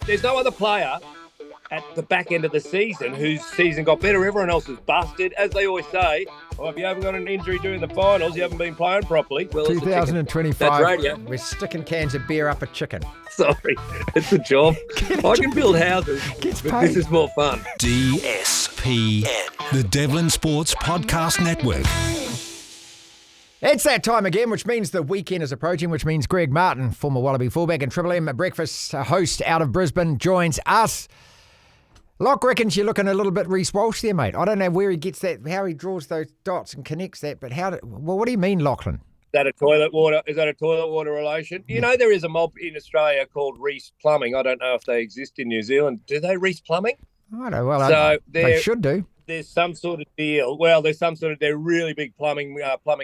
there's no other player at the back end of the season whose season got better. Everyone else is busted. As they always say, well, if you haven't got an injury during the finals, you haven't been playing properly. Well, 2025, That's radio. We're sticking cans of beer up a chicken. Sorry, it's a job. I can build houses, but this is more fun. DSPN, the Devlin Sports Podcast Network. It's that time again, which means the weekend is approaching, which means Greg Martin, former Wallaby fullback and Triple M breakfast host out of Brisbane, joins us. Locke reckons you're looking a little bit Reece Walsh there, mate. I don't know where he gets that, how he draws those dots and connects that, but what do you mean, Lachlan? Is that a toilet water relation? You know, there is a mob in Australia called Reece Plumbing. I don't know if they exist in New Zealand. Do they Reece Plumbing? I don't know. Well, they should do. There's some sort of deal. Well, they're really big plumbing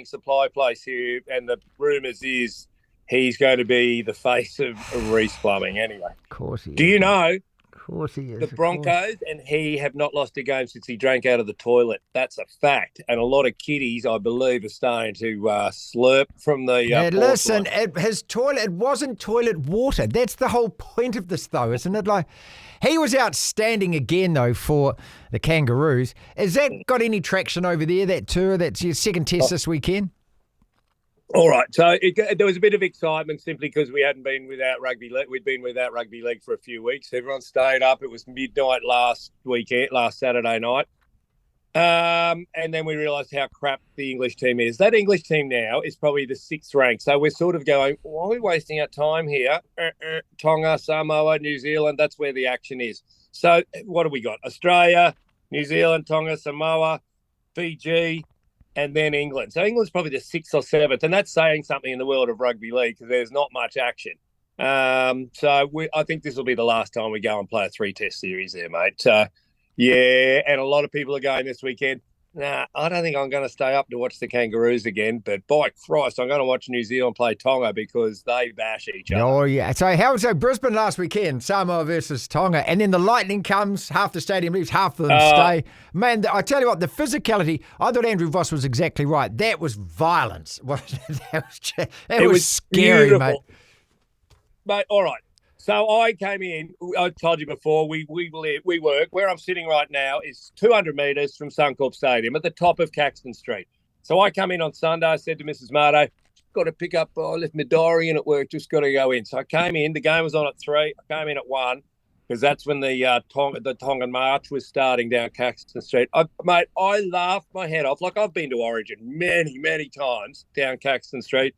supply place here, and the rumours is he's going to be the face of Reece Plumbing anyway. Of course he is. Do you know? Of course he is. The Broncos and he have not lost a game since he drank out of the toilet. That's a fact. And a lot of kiddies, I believe, are starting to slurp from the listen, it wasn't toilet water. That's the whole point of this, though, isn't it? Like, he was outstanding again, though, for the Kangaroos. Has that got any traction over there, that tour? That's your second test this weekend? All right. So there was a bit of excitement simply because we hadn't been without rugby league. We'd been without rugby league for a few weeks. Everyone stayed up. It was midnight last Saturday night. And then we realised how crap the English team is. That English team now is probably the 6th rank. So we're sort of going, why are we wasting our time here? Tonga, Samoa, New Zealand, that's where the action is. So what have we got? Australia, New Zealand, Tonga, Samoa, Fiji, and then England. So England's probably the 6th or 7th, and that's saying something in the world of rugby league because there's not much action. I think this will be the last time we go and play a 3-test series there, mate. Yeah, and a lot of people are going this weekend. Nah, I don't think I'm going to stay up to watch the Kangaroos again, but by Christ, I'm going to watch New Zealand play Tonga because they bash each other. Oh, yeah. So Brisbane last weekend, Samoa versus Tonga, and then the lightning comes, half the stadium leaves, half of them stay. Man, I tell you what, the physicality, I thought Andrew Voss was exactly right. That was violence. It was scary, beautiful. mate. Mate, all right. So I came in, I told you before, we work. Where I'm sitting right now is 200 metres from Suncorp Stadium at the top of Caxton Street. So I come in on Sunday, I said to Mrs. Marto, got to pick up, I left my diary in at work, just got to go in. So I came in, the game was on at 3, I came in at 1, because that's when the Tongan March was starting down Caxton Street. Mate, I laughed my head off. Like, I've been to Origin many, many times down Caxton Street,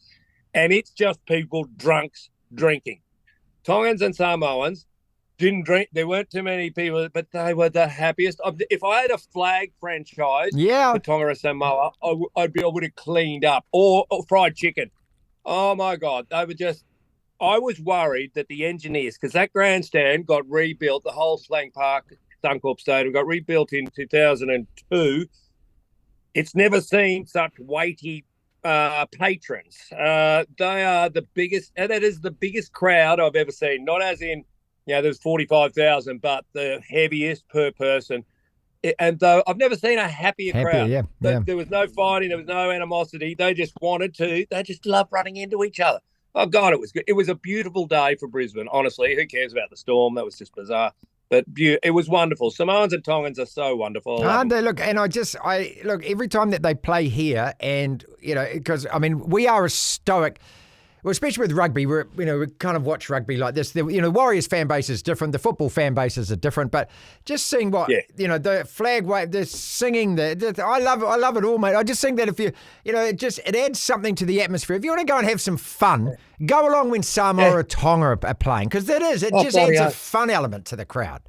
and it's just people drunks drinking. Tongans and Samoans didn't drink. There weren't too many people, but they were the happiest. If I had a flag franchise for Tonga and Samoa, I would have cleaned up. Or fried chicken. Oh, my God. They were just – I was worried that the engineers, because that grandstand got rebuilt, the whole Slang Park, Suncorp Stadium, got rebuilt in 2002. It's never seen such weighty patrons. They are the biggest, and that is the biggest crowd I've ever seen. Not as in, there's 45,000, but the heaviest per person. And though I've never seen a happier crowd. Yeah. There was no fighting, there was no animosity. They just they just love running into each other. Oh God, it was good. It was a beautiful day for Brisbane. Honestly, who cares about the storm? That was just bizarre. But it was wonderful. Samoans and Tongans are so wonderful. Aren't they? Look, and I look, every time that they play here, and, because, we are a stoic, well, especially with rugby, we kind of watch rugby like this. Warriors fan base is different. The football fan bases are different. But just seeing the flag wave, the singing, I love it all, mate. I just think that if it adds something to the atmosphere. If you want to go and have some fun, go along when Samoa or Tonga are playing, because it just adds a fun element to the crowd.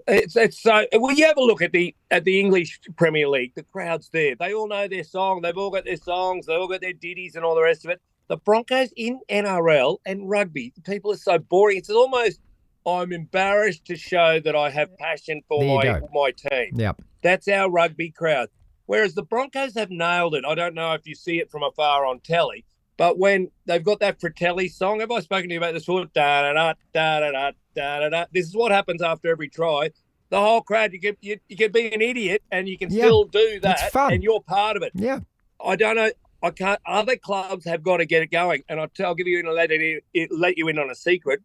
It's so. Well, you have a look at the English Premier League. The crowd's there. They all know their song. They've all got their songs. They've all got their ditties and all the rest of it. The Broncos in NRL and rugby, the people are so boring. It's almost, I'm embarrassed to show that I have passion for my team. Yep. That's our rugby crowd. Whereas the Broncos have nailed it. I don't know if you see it from afar on telly, but when they've got that Fratelli song, have I spoken to you about this before? Da-da-da, da-da-da, da-da-da. This is what happens after every try. The whole crowd, you can be an idiot and you can still do that, and you're part of it. Yeah. I don't know. I can't. Other clubs have got to get it going, and I'll give you let you in on a secret.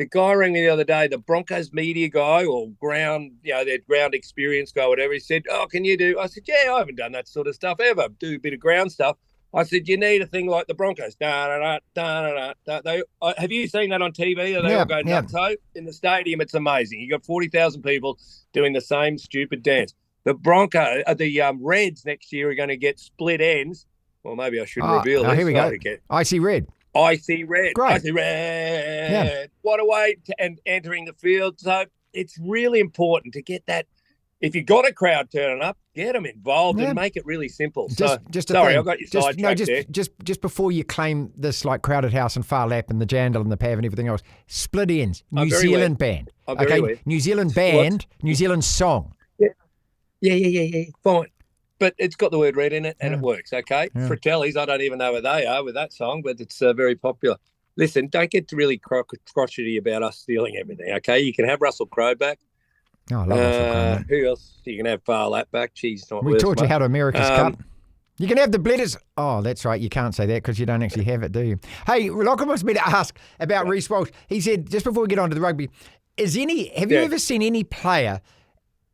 The guy rang me the other day, the Broncos media guy or ground, their ground experience guy, whatever. He said, "Oh, can you do?" I said, "Yeah, I haven't done that sort of stuff ever. Do a bit of ground stuff." I said, "You need a thing like the Broncos." Have you seen that on TV? They all go nutso in the stadium. It's amazing. You got 40,000 people doing the same stupid dance. The Reds next year are going to get split ends. Well, maybe I shouldn't reveal this. Here we go. I see red. I see red. Great. I see red. What a way to entering the field. So it's really important to get that. If you've got a crowd turning up, get them involved and make it really simple. Sorry, I got you sidetracked there. Just before you claim this like Crowded House and Far Lap and the Jandal and the Pav and everything else, split ends, New Zealand band. New Zealand band, New Zealand song. Yeah. Fine. But it's got the word red in it and it works, okay? Yeah. Fratellis, I don't even know where they are with that song, but it's very popular. Listen, don't get really crotchety about us stealing everything, okay? You can have Russell Crowe back. Oh, I love Russell Crowe. Who else? You can have Far Lap back. She's not We taught you how to America's Cup. You can have the Blitters. Oh, that's right. You can't say that because you don't actually have it, do you? Hey, Lachlan wants me to ask about Reece Walsh. He said, just before we get on to the rugby, have you ever seen any player...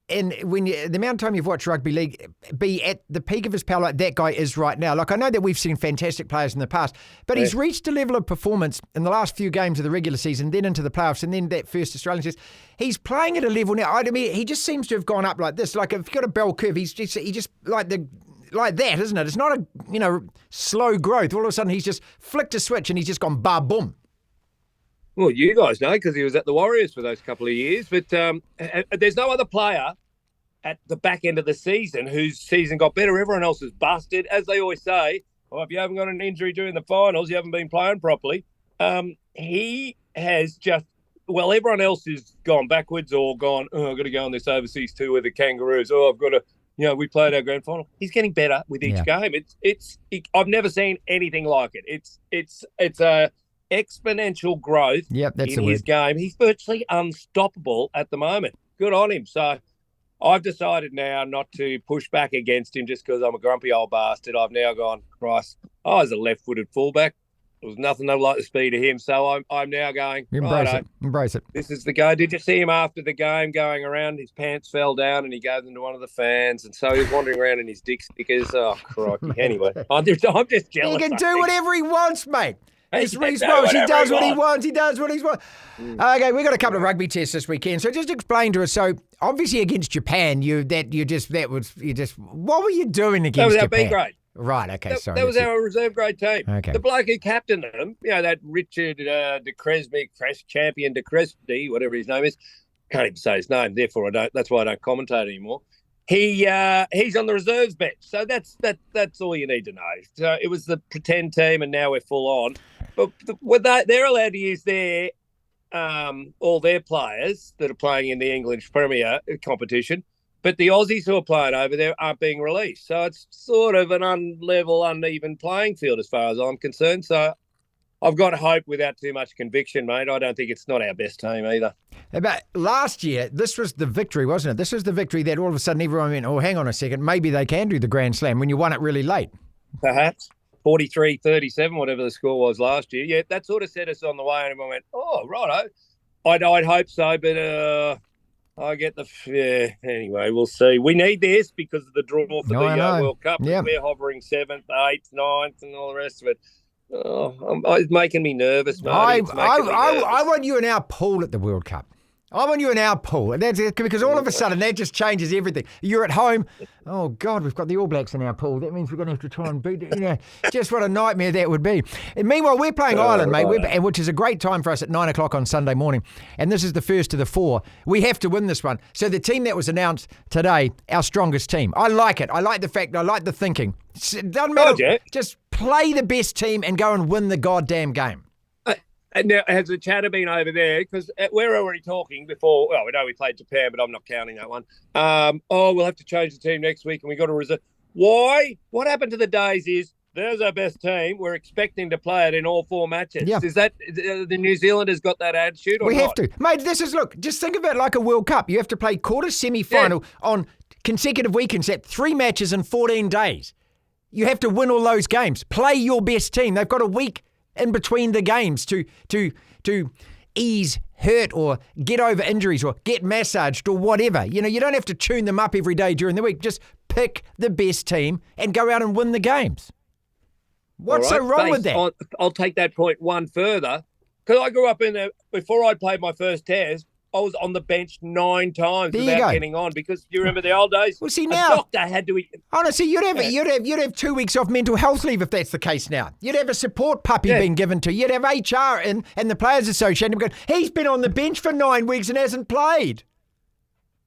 And the amount of time you've watched rugby league be at the peak of his power like that guy is right now. Like, I know that we've seen fantastic players in the past, but he's reached a level of performance in the last few games of the regular season, then into the playoffs, and then that first Australian test. He's playing at a level now. I mean, he just seems to have gone up like this. Like, if you've got a bell curve, he just like that, isn't it? It's not a slow growth. All of a sudden, he's just flicked a switch and he's just gone boom. Well, you guys know because he was at the Warriors for those couple of years. But there's no other player at the back end of the season whose season got better. Everyone else is busted. As they always say, if you haven't got an injury during the finals, you haven't been playing properly. He has just, everyone else has gone backwards or gone, I've got to go on this overseas tour with the Kangaroos. I've got to, we played our grand final. He's getting better with each game. I've never seen anything like it. It's a exponential growth in his game. He's virtually unstoppable at the moment. Good on him. So I've decided now not to push back against him just because I'm a grumpy old bastard. I've now gone, Christ, I was a left-footed fullback. There was nothing like the speed of him. So I'm now going, Embrace it. This is the guy. Did you see him after the game going around? His pants fell down and he goes into one of the fans. And so he's wandering around in his dick stickers. Oh, crikey. Anyway, I'm just jealous. He can do whatever he wants, mate. It's Reece Walsh. He does what he wants. Okay, we got a couple of rugby tests this weekend. So just explain to us. So obviously against Japan, what were you doing against Japan? That was our B grade. Right. Okay. Sorry. That was our reserve grade team. Okay. The bloke who captained them, that Richard de Cresby, champion de Cresby, whatever his name is, can't even say his name. Therefore, that's why I don't commentate anymore. He's on the reserves bench, so that's all you need to know. So it was the pretend team, and now we're full on. But they're allowed to use their all their players that are playing in the English Premier competition, but the Aussies who are playing over there aren't being released. So it's sort of an uneven playing field as far as I'm concerned. So I've got hope without too much conviction, mate. I don't think it's not our best team either. But last year, this was the victory, wasn't it? This was the victory that all of a sudden everyone went, oh, hang on a second, maybe they can do the Grand Slam when you won it really late. Perhaps. 43-37, whatever the score was last year. Yeah, that sort of set us on the way and everyone went, oh, righto. I'd hope so, but I get anyway, we'll see. We need this because of the draw for the World Cup. Yep. We're hovering 7th, 8th, 9th and all the rest of it. Oh, it's making me nervous, mate. I want you in our pool at the World Cup. I want you in our pool. That's because all of a sudden that just changes everything. You're at home. Oh, God, we've got the All Blacks in our pool. That means we're going to have to try and beat it. Just what a nightmare that would be. And meanwhile, we're playing Ireland, mate, which is a great time for us at 9 o'clock on Sunday morning. And this is the first of the 4. We have to win this one. So the team that was announced today, our strongest team. I like it. I like the fact. I like the thinking. It doesn't matter. Just play the best team and go and win the goddamn game. Now, has the chatter been over there? Because we're already talking before. Well, we know we played Japan, but I'm not counting that one. We'll have to change the team next week and we got to reserve. Why? What happened to the days is there's our best team. We're expecting to play it in all 4 matches. Yeah. Is that the New Zealanders got that attitude or we have not? to. Mate, just think of it like a World Cup. You have to play quarter, semi-final on consecutive weekends at 3 matches in 14 days. You have to win all those games. Play your best team. They've got a week in between the games to ease hurt or get over injuries or get massaged or whatever. You know, you don't have to tune them up every day during the week. Just pick the best team and go out and win the games. What's so wrong with that? I'll take that point one further. Because I grew up before I played my first test, I was on the bench 9 times without getting on, because you remember the old days? Well, see, now, a doctor had to... Honestly, you'd have 2 weeks off mental health leave if that's the case now. You'd have a support puppy being given to you. You'd have HR and the Players Association going, he's been on the bench for 9 weeks and hasn't played.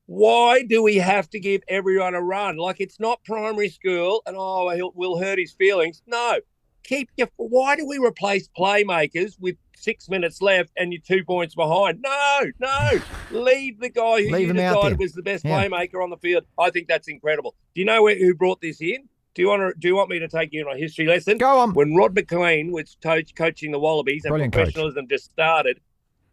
Why do we have to give everyone a run? Like, it's not primary school and, we'll hurt his feelings. No. Why do we replace playmakers with 6 minutes left and you're 2 points behind? No. Leave the guy who you decided was the best playmaker on the field. I think that's incredible. Do you know who brought this in? Do you want me to take you on a history lesson? Go on. When Rod McLean was coaching the Wallabies and professionalism just started,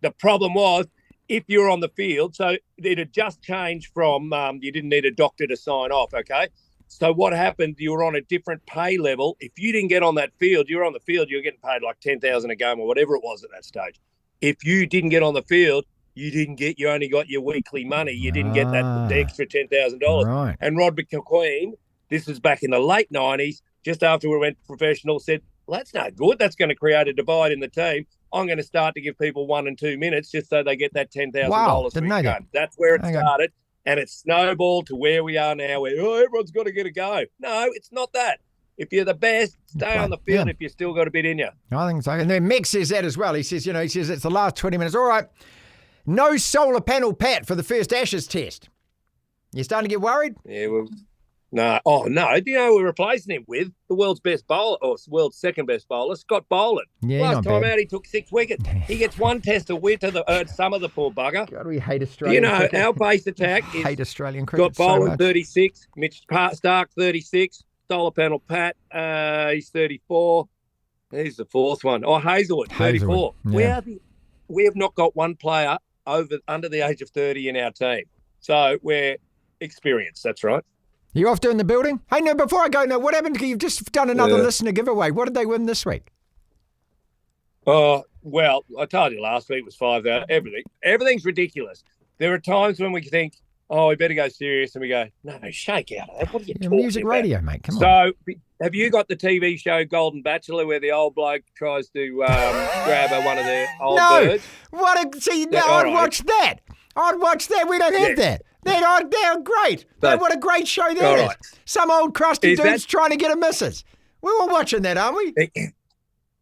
the problem was, if you're on the field, so it had just changed from you didn't need a doctor to sign off, okay? So what happened, you were on a different pay level. If you didn't get on that field, you were on the field, you were getting paid like $10,000 a game or whatever it was at that stage. If you didn't get on the field, you only got your weekly money. You didn't get the extra $10,000. Right. And Rod McLean, this was back in the late 90s, just after we went professional, said, well, that's not good. That's going to create a divide in the team. I'm going to start to give people 1 and 2 minutes just so they get that $10,000 for each game. That's where it started. And it's snowballed to where we are now, where everyone's got to get a go. No, it's not that. If you're the best, stay on the field if you still got a bit in you. I think so. And then Mick says that as well. He says it's the last 20 minutes. All right, no solar panel Pat for the first Ashes test. You starting to get worried? Yeah, well, no. Oh, no. Do you know who we're replacing him with? The world's best bowler, or world's second best bowler, Scott Boland. Yeah, last time out, he took 6 wickets. He gets 1 test a week to some of the poor bugger. God, we hate Australian cricket. Our base attack is hate Australian cricket. Scott Boland, 36. Mitch Stark, 36. Solar panel Pat, he's 34. He's the fourth one. Oh, Hazelwood, 34. Yeah. We have not got one player under the age of 30 in our team. So we're experienced, that's right. You off doing the building? Hey, no, before I go, what happened? You've just done another listener giveaway. What did they win this week? Oh, well, I told you last week was 5,000. Everything's ridiculous. There are times when we think, we better go serious, and we go, no, shake out of that. What are you talking music about? Radio, mate, come on. So, have you got the TV show Golden Bachelor where the old bloke tries to grab one of the old birds? I'd watch that. I'd watch that. We don't have that. They're great. What a great show that is. Right. Some old crusty dude's trying to get a missus. We were watching that, aren't we?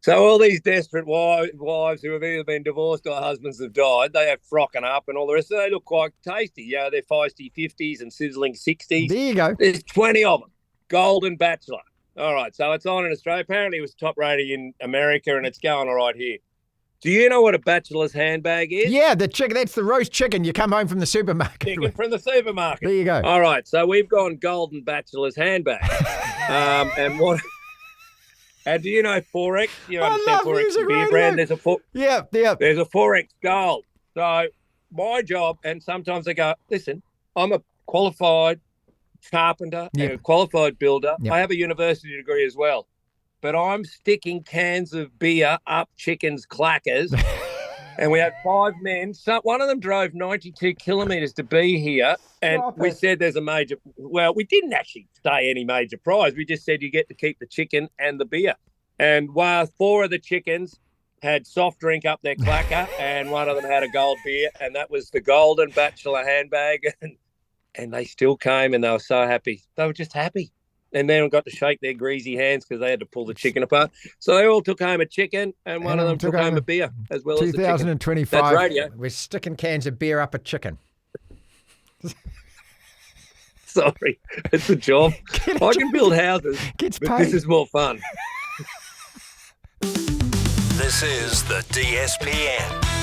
So all these desperate wives who have either been divorced or husbands have died, they have frocking up and all the rest of it. They look quite tasty. Yeah, they're feisty 50s and sizzling 60s. There you go. There's 20 of them. Golden Bachelor. All right, so it's on in Australia. Apparently it was top rating in America and it's going all right here. Do you know what a bachelor's handbag is? Yeah, the chicken. That's the roast chicken you come home from the supermarket. Chicken from the supermarket. There you go. All right, so we've gone Golden Bachelor's handbag. And do you know Forex? You understand Forex, the beer brand? There's a There's a Forex Gold. So my job, and sometimes I go, listen, I'm a qualified carpenter and a qualified builder. I have a university degree as well. But I'm sticking cans of beer up chickens' clackers. And we had 5 men. So one of them drove 92 kilometres to be here. And we said there's a major... Well, we didn't actually say any major prize. We just said you get to keep the chicken and the beer. And 4 of the chickens had soft drink up their clacker and one of them had a gold beer. And that was the Golden Bachelor handbag. And they still came and they were so happy. They were just happy. And then got to shake their greasy hands because they had to pull the chicken apart. So they all took home a chicken and one of them took home a beer as well as the chicken. 2025, that's radio. We're sticking cans of beer up a chicken. Sorry, it's a job. I can build houses, but this is more fun. This is the DSPN.